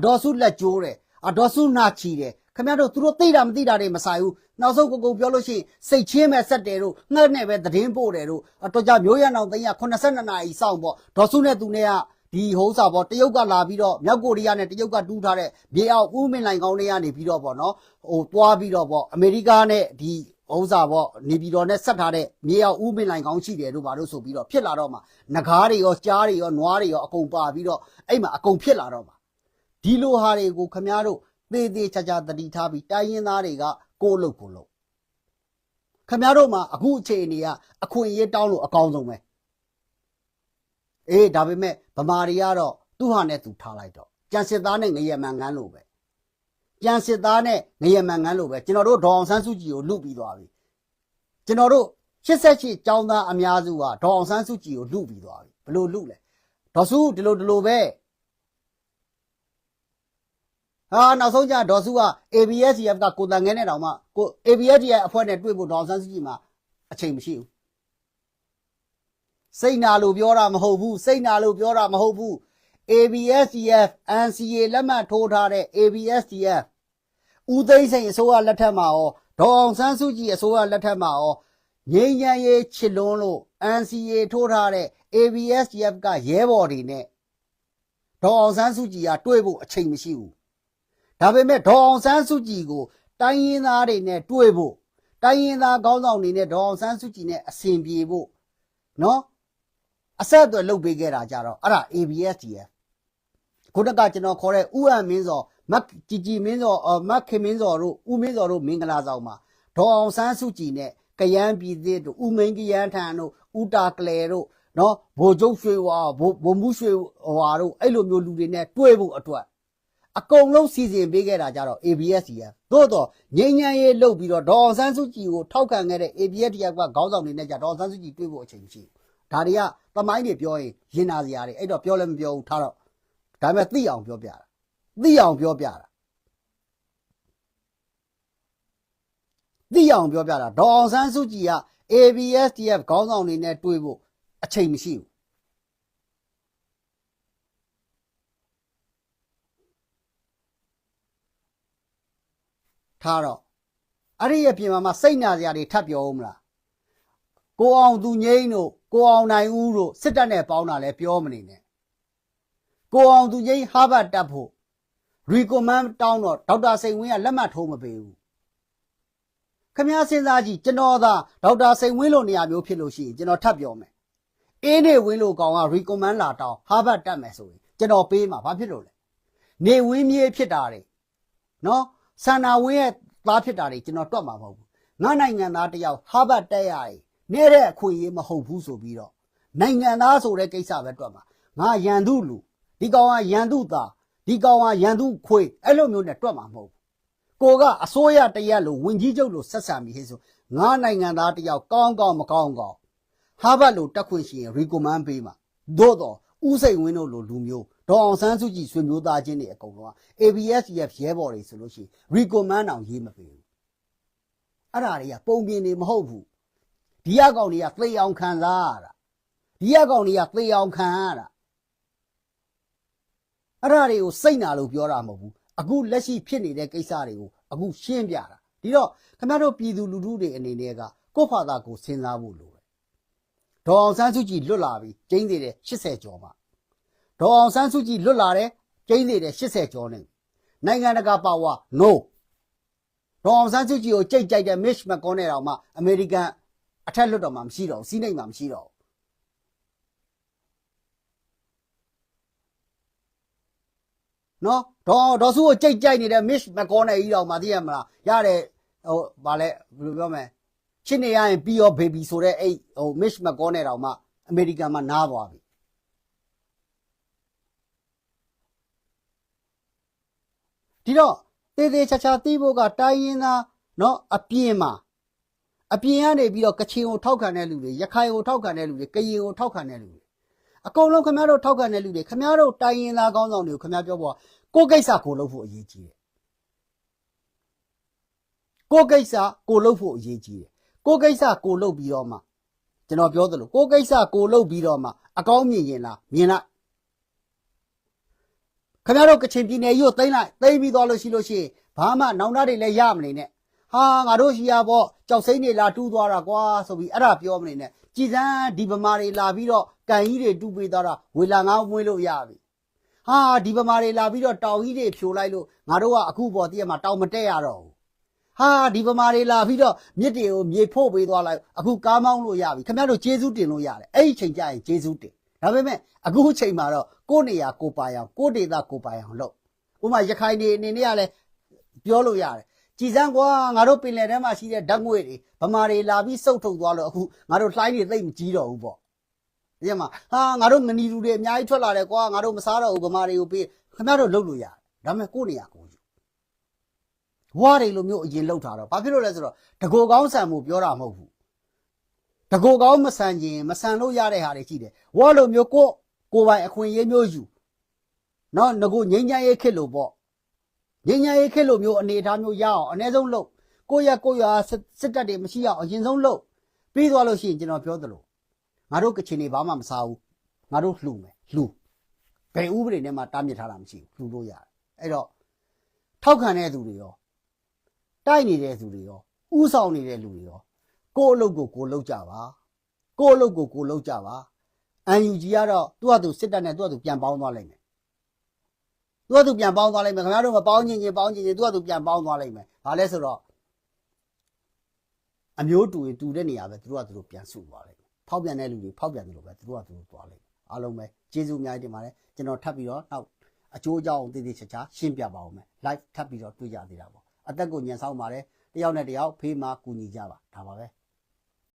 ဒေါ်စုလက်ကျိုးတယ်ဒေါ်စုနာချီတယ်ခင်ဗျားတို့သူတို့သိတာမသိတာတွေမဆိုင်ဘူးနောက်ဆုံးကုန်ပြောလို့ရှိရင်စိတ်ချင်းမဲ့ဆက်တယ်တို့ငှက်နဲ့ပဲသတင်းပို့တယ်တို့တော်ကြမျိုးရံအောင်သိရ82နာရီစောင့်ပေါ့ဒေါ်စုနဲ့သူနဲ့ကဒီဟိုးစာပေါ့တရုတ်ကလာပြီးတော့မြောက်ကိုရီးယားနဲ့တရုတ်ကတူးထားတဲ့မြေအောက်ဦးမင်းလိုင်ကောင်းတွေကနေပြီးတော့ပေါ့နော်တွားပြီးတော့ပေါ့အမေရိကနဲ့ဒီဟိုးစာပေါ့နေပြည်တော်နဲ့ဆက်ထားတဲ့မြေအောက်ဦးမင်းလိုင်ကောင်းရှိတယ်တို့ဘာလို့ဆိုပြီးတော့ဖြစ်လာတော့မှငကားတွေရောကြားတွေရောနွားတွေရောအကုန်ပါပြီးတော့အဲ့မှာအကုန်ဖြစ်လာတော့မှဒီလိုဟာတွေကိုခမားတို့သေးသေးချာချာတတိထားပြီးတိုင်းရင်းသားတွေကကိုယ်လို့ခမားတို့မှာအခုအခြေအနေကအခွင့်အရေးတောင်းလို့အကောင်းဆုံးပဲဒါပေမဲ့ဗမာတွေကတော့သူ့ဟာနဲ့သူထားလိုက်တော့ကြံစစ်သားနဲ့ငရမန်ငန်းလို့ပဲကြံစစ်သားနဲ့ငရမန်ငန်းလို့ပဲကျွန်တော်တို့ဒေါအောင်ဆန်းစုကြည်ကိုလုပြီးသွားပြီကျွန်တော်တို့88ကျောင်းသားအများစုကဒေါအောင်ဆန်းစုကြည်ကိုလုပြီးသွားပြီဘလို့လုလဲဒေါ်စုဒီလိုပဲနောက်ဆုံးကျဒေါ်စုက ABSDF ကကိုတန်ငဲနဲ့တောင်မှကို ABSDF အဖွဲ့နဲ့တွေ့ဖို့ဒေါအောင်ဆန်းစုကြည်မှာအချိန်မရှိဘူးစိတ်နာလို့ပြောတာမဟုတ်ဘူးစိတ်နာလို့ပြောတာမဟုတ်ဘူး ABSDF NCA လက်မှတ်ထိုးထားတဲ့ ABSDF ဦးသိန်းစိန်အစိုးရလက်ထက်မှာရောဒေါအောင်ဆန်းစုကြည်အစိုးရလက်ထက်မှာရောငြိမ်းချမ်းရေးချစ်လွန်းလို့ NCA ထိုးထားတဲ့ ABSDF ကရဲဘော်တွေနဲ့ဒေါအောင်ဆန်းစုကြည်ကတွေ့ဖို့အချိန်မရှိဘူးဒါပေမဲ့ဒေါအောင်ဆန်းစုကြည်ကိုတိုင်းရင်းသားတွေနဲ့တွေ့ဖို့တိုင်းရင်းသားခေါင်းဆောင်တွေနဲ့ဒေါအောင်ဆန်းစုကြည်နဲ့အစဉ်ပြေဖို့နော်အဆက်အသွယ်လုပ်ပေးခဲ့တာကြတော့အဲ့ဒါ ABSDF ခုတကကျွန်တော်ခေါ်တဲ့ဥအမင်းစောမတ်ကြည်မင်းစောမတ်ခင်မင်းစောတို့ဦးမင်းစောတို့မင်္ဂလာဆောင်မှာဒေါအောင်ဆန်းစုကြည်နဲ့ကယန်းပြည်သစ်တို့ဦးမင်းကယန်းထန်တို့ဦးတာကလေတို့နော်ဗိုလ်ချုပ်ရွှေဝါဗိုလ်မှုရွှေဝါတို့အဲ့လိုမျိုးလူတွေနဲ့တွေ့ဖို့အတွက်အကုန်လုံးစီစဉ်ပေးခဲ့တာကြတော့ ABSDF သို့တော့ငြိမ်းချမ်းရေးလုပ်ပြီးတော့ဒေါအောင်ဆန်းစုကြည်ကိုထောက်ခံခဲ့တဲ့ ABSDF ကခေါင်းဆောင်တွေနဲ့ကြဒေါအောင်ဆန်းစုကြည်တွေ့ဖို့အချိန်မရှိဘူးဒါတွေကသမိုင်းတွေပြောရင်ရင်နာစရာတွေအဲ့တော့ပြောလည်းမပြောဘူးထားတော့ဒါပေမဲ့သိအောင်ပြောပြတာသိအောင်ပြောပြတာဒေါအောင်ဆန်းစုကြည်က ABSDF ခေါင်းဆောင်တွေနဲ့တွေ့ဖို့အချိန်မရှိဘူးထားတော့အဲ့ဒီအပြင်မှာစိတ်နာစရာတွေထပ်ပြောဦးမလားကိုအောင်သူငိမ့်တို့ကိုအောင်နိုင်ဦးတို့စစ်တပ်နဲ့ပေါင်းတာလဲပြောမနေနဲ့ကိုအောင်သူငိမ့်ဟာဘတ်တက်ဖို့ရီကွန်မန်တောင်းတော့ဒေါက်တာစိန်ဝင်းကလက်မှတ်ထိုးမပေးဘူးခမည်းစဉ်းစားကြည့်ကျွန်တော်သာဒေါက်တာစိန်ဝင်းလိုနေရာမျိုးဖြစ်လို့ရှိရင်ကျွန်တော်ထပ်ပြောမယ်အေးနေဝင်းလိုကောင်ကရီကွန်မန်လာတောင်းဟာဘတ်တက်မယ်ဆိုရင်ကျွန်တော်ပေးမှာဘာဖြစ်လို့လဲနေဝင်းမြေဖြစ်တာတွေနော်ဆန္ဒဝင်းရဲ့သားဖြစ်တာတွေကျွန်တော်တွက်မှာမဟုတ်ဘူးငါနိုင်ငံသားတယောက်ဟာဘတ်တက်ရတယ်နေတဲ့အခွင့်အရေးမဟုတ်ဘူးဆိုပြီးတော့နိုင်ငံသားဆိုတဲ့ကိစ္စပဲတွက်မှာငါရန်သူလူဒီကောင်ကရန်သူသားဒီကောင်ကရန်သူခွေအဲ့လိုမျိုးနဲ့တွက်မှာမဟုတ်ဘူးကိုကအစိုးရတရက်လို့ဝင်ကြီးချုပ်လို့ဆက်ဆံပြီးဟဲ့ဆိုငါနိုင်ငံသားတယောက်ကောင်းကောင်းမကောင်းကောင်းဟာဘတ်လို့တက်ခွင့်ရှိရင်ရီကွန်မန်ပေးမှာသို့တော့ဥစိန်ဝင်းတို့လိုလူမျိုးဒေါအောင်ဆန်းစုကြည်ဆွေမျိုးသားချင်းတွေအကုန်လုံးက ABSDF ရဲဘော်တွေဆိုလို့ရှိရင်ရီကွန်မန်အောင်ရေးမပေးဘူးအဲ့ဒါတွေကပုံပြင်တွေမဟုတ်ဘူးဒီအကောင်တွေကသေအောင်ခံစားရတာဒီအကောင်တွေကသေအောင်ခံရတာအဲ့ဒါတွေကိုစိတ်နာလို့ပြောတာမဟုတ်ဘူးအခုလက်ရှိဖြစ်နေတဲ့ကိစ္စတွေကိုအခုရှင်းပြတာဒီတော့ခင်ဗျားတို့ပြည်သူလူထုတွေအနေနဲ့ကကိုယ့်ဖာသာကိုစဉ်းစားဖို့လိုတယ်ဒေါ်အောင်ဆန်းစုကြည်လွတ်လာပြီကျင်းသေးတယ်80ကျော်မှဒေါ်အောင်ဆန်းစုကြည်လွတ်လာတယ်ကျင်းသေးတယ်80ကျော်နေနိုင်ငံတကာပါဝါ no ဒေါ်အောင်ဆန်းစုကြည်ကိုကြိတ်ကြိုက်တဲ့ Mitch McConnell တောင်မှအမေရိကန်အထက်လွတ်တော်မှာမရှိတော့ဘူးစီးနိမ့်မှာမရှိတော့ဘူးနော်ဒေါ်စုကိုကြိတ်ကြိုက်နေတဲ့ Mitch McConnell ကြီးတောင်မှသိရမလားရတယ်ဟိုဗာလဲဘယ်လိုပြောမလဲရှင်းနေရရင်ပြီးရော baby ဆိုတဲ့အဲ့ဟို Mitch McConnell တောင်မှအမေရိကန်မှာနားသွားပြီဒီတော့တေးသေးချာချာတီးဖို့ကတိုင်းရင်းသားနော်အပြင်းမှာ အပြင်ကနေပြီးတော့ကချင်ကိုထောက်ခံတဲ့လူတွေရခိုင်ကိုထောက်ခံတဲ့လူတွေကရင်ကိုထောက်ခံတဲ့လူတွေအကုန်လုံးခင်ဗျားတို့ထောက်ခံတဲ့လူတွေခင်ဗျားတို့တိုင်းရင်းသားကောင်းဆောင်တွေကိုခင်ဗျားပြောပေါ်ကိုကိစ္စကိုလုပ်ဖို့အရေးကြီးတယ်ကိုကိစ္စကိုလုပ်ဖို့အရေးကြီးတယ်ကိုကိစ္စကိုလုပ်ပြီးတော့မှကျွန်တော်ပြောသလိုကိုကိစ္စကိုလုပ်ပြီးတော့မှအကောင်းမြင်ရင်လားမြင်လိုက်ခင်ဗျားတို့ကချင်ပြည်နယ်ကြီးကိုသိမ်းလိုက်သိမ်းပြီးသွားလို့ရှိရင်ဘာမှနောင်တတွေလည်းရမနေနဲ့ဟာငါတို့ရှိရပေါ့ကြောက်စိမ့်တွေလာတူးသွားတာကွာဆိုပြီးအဲ့ဒါပြောမနေနဲ့ကြည်စမ်းဒီဗမာတွေလာပြီးတော့ကန်ကြီးတွေတူးပေးသွားတာဝေလာငါမွေးလို့ရပြီဟာဒီဗမာတွေလာပြီးတော့တောင်ကြီးတွေဖြိုလိုက်လို့ငါတို့ကအခုပေါ်တည့်ရမှာတောင်မတက်ရတော့ဘူးဟာဒီဗမာတွေလာပြီးတော့မြစ်တွေကိုမြေဖို့ပေးသွားလိုက်အခုကားမောင်းလို့ရပြီခင်ဗျားတို့ကျေးဇူးတင်လို့ရတယ်အဲ့ဒီချိန်ကျရင်ကျေးဇူးတင်ဒါပေမဲ့အခုချိန်မှာတော့ကိုယ့်နေရာကိုပိုင်အောင်ကိုယ့်ဒေသကိုပိုင်အောင်လုပ်ဥပမာရခိုင်တွေအနေနဲ့ကလည်းပြောလို့ရတယ်ကြည်စမ်းကွာငါတို့ပင်လယ်ထဲမှာရှိတဲ့ဓာတ်ငွေတွေဗမာတွေလာပြီးစုပ်ထုတ်သွားလို့အခုငါတို့လှိုင်းတွေသိမ့်မကြီးတော့ဘူးပေါ့ဒီမှာဟာငါတို့ငနီလူတွေအများကြီးထွက်လာတယ်ကွာငါတို့မစားတော့ဘူးဗမာတွေကိုပေးခင်ဗျားတို့လုပ်လို့ရတယ်ဒါပေမဲ့ကိုယ့်နေရာကိုယူဝါတွေလိုမျိုးအရင်လှုပ်ထားတော့ဘာဖြစ်လို့လဲဆိုတော့တကိုကောင်းဆန်မှုပြောတာမဟုတ်ဘူးတကိုကောင်းမဆန်ခြင်းမဆန်လို့ရတဲ့ဟာတွေရှိတယ်ဝါလိုမျိုးကိုပိုင်အခွင့်အရေးမျိုးယူနော်ငကိုငိမ့်ချမ်းရေးခစ်လို့ပေါ့ငိမ့်ချမ်းရေးခစ်လို့မျိုးအနေအထားမျိုးရအောင်အ ਨੇ ဆုံးလုပ်ကိုရစစ်တပ်တွေမရှိအောင်အရင်ဆုံးလုပ်ပြီးသွားလို့ရှိရင်ကျွန်တော်ပြောသလိုငါတို့ကချင်တွေဘာမှမစားဘူးငါတို့လှူမယ်လှူဘယ်ဥပဒေနဲ့မှတားမြစ်ထားတာမရှိဘူးလှူလို့ရတယ်အဲ့တော့ထောက်ခံတဲ့သူတွေရောတိုက်နေတဲ့သူတွေရောဥဆောင်နေတဲ့လူတွေရောကိုယ့်အလုပ်ကိုကိုယ်လုပ်ကြပါကိုယ့်အလုပ်ကိုကိုယ်လုပ်ကြပါUNG ကတော့သူ့ဟာသူစစ်တပ်နဲ့သူ့ဟာသူပြန်ပေါင်းသွားလိုက်မယ်သူ့ဟာသူပြန်ပေါင်းသွားလိုက်မယ်ခင်ဗျားတို့မပေါင်းချင်းသူ့ဟာသူပြန်ပေါင်းသွားလိုက်မယ်ဘာလဲဆိုတော့အမျိုးတူရင်တူတဲ့နေရာပဲသူတို့ကသူတို့ပြန်စုသွားလိုက်မယ်ဖောက်ပြန်တဲ့လူတွေဖောက်ပြန်တယ်လို့ပဲသူတို့ကသူတို့သွားလိုက်မယ်အားလုံးပဲကျေးဇူးအများကြီးတင်ပါတယ်ကျွန်တော်ထပ်ပြီးတော့နောက်အကျိုးအကြောင်းတည်တည်ချာချာရှင်းပြပါဦးမယ် live ထပ်ပြီးတော့တွေ့ကြသေးတာပေါ့အသက်ကိုညံဆောင်ပါတယ်တယောက်နဲ့တယောက်ဖေးမှာကူညီကြပါဒါပါပဲ